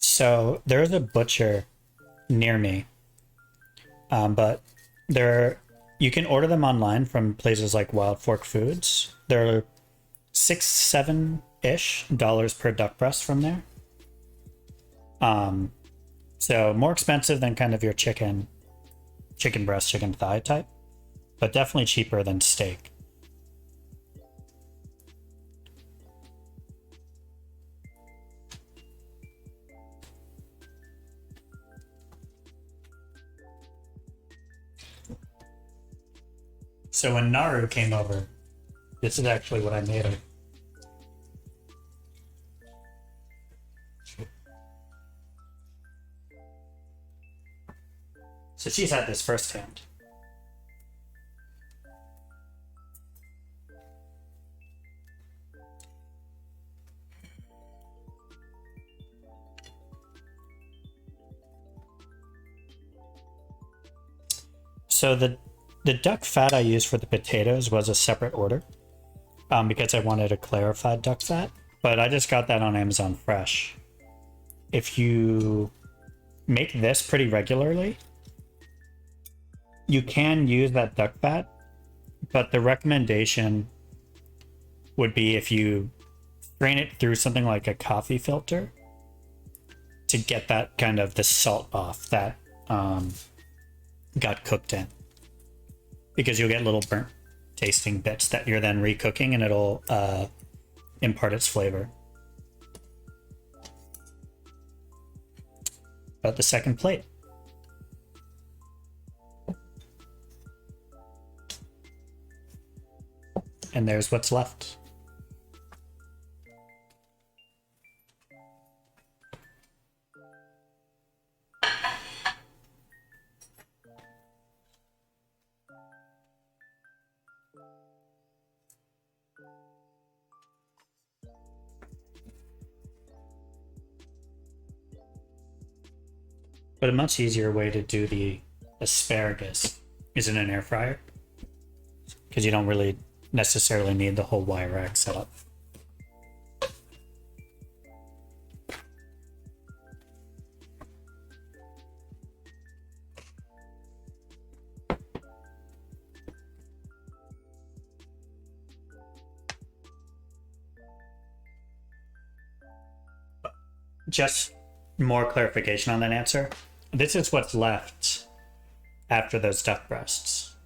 So there's a butcher near me, but you can order them online from places like Wild Fork Foods. They're $6-7-ish per duck breast from there. So more expensive than kind of your chicken breast, chicken thigh type, but definitely cheaper than steak. So when Naru came over, this is actually what I made her. So she's had this firsthand. So the duck fat I used for the potatoes was a separate order because I wanted a clarified duck fat, but I just got that on Amazon Fresh. If you make this pretty regularly, you can use that duck fat, but the recommendation would be if you strain it through something like a coffee filter to get that kind of the salt off that got cooked in, because you'll get little burnt tasting bits that you're then recooking and it'll impart its flavor. About the second plate. And there's what's left. But a much easier way to do the asparagus is in an air fryer, because you don't really necessarily need the whole wire rack setup. Just more clarification on that answer. This is what's left after those duck breasts.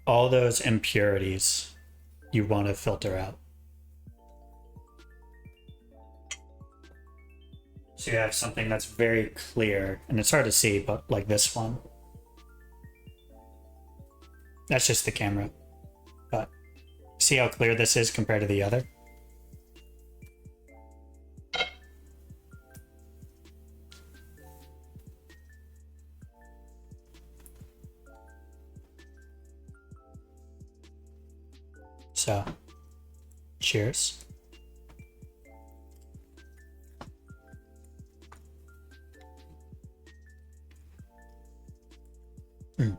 All those impurities you want to filter out. So you have something that's very clear, and it's hard to see, but like this one. That's just the camera. But see how clear this is compared to the other? So, cheers. And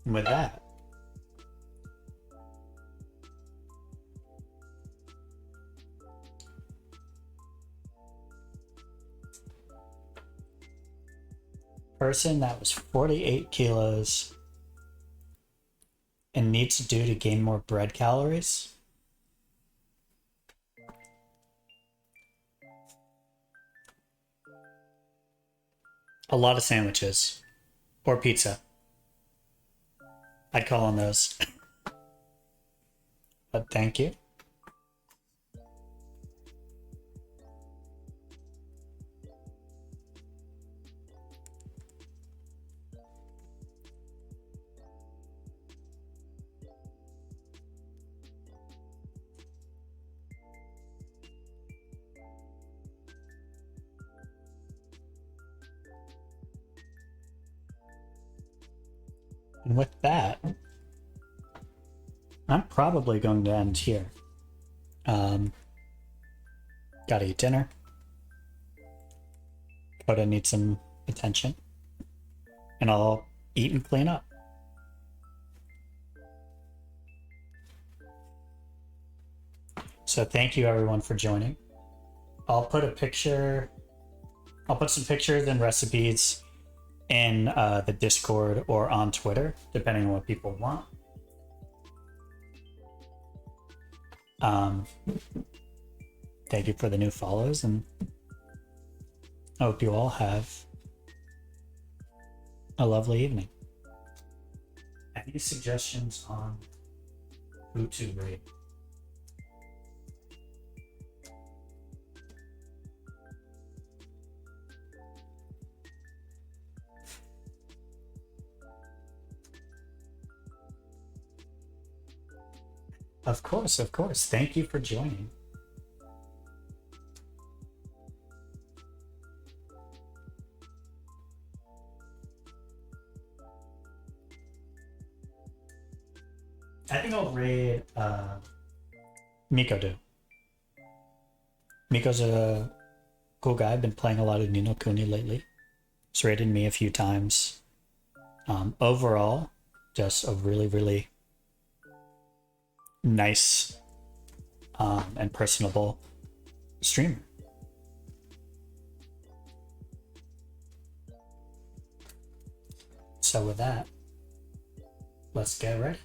with that, person that was 48 kilos and needs to do to gain more bread calories. A lot of sandwiches or pizza. I'd call on those. But thank you. And with that, I'm probably going to end here. Gotta eat dinner. Coda needs some attention. And I'll eat and clean up. So thank you everyone for joining. I'll put some pictures and recipes in the Discord or on Twitter, depending on what people want. Thank you for the new follows, and I hope you all have a lovely evening. Any suggestions on who to rate? Of course, of course. Thank you for joining. I think I'll raid Miko do. Miko's a cool guy. I've been playing a lot of Ni no Kuni lately. He's raided me a few times. Overall, just a really, really nice and personable streamer. So with that, let's get ready.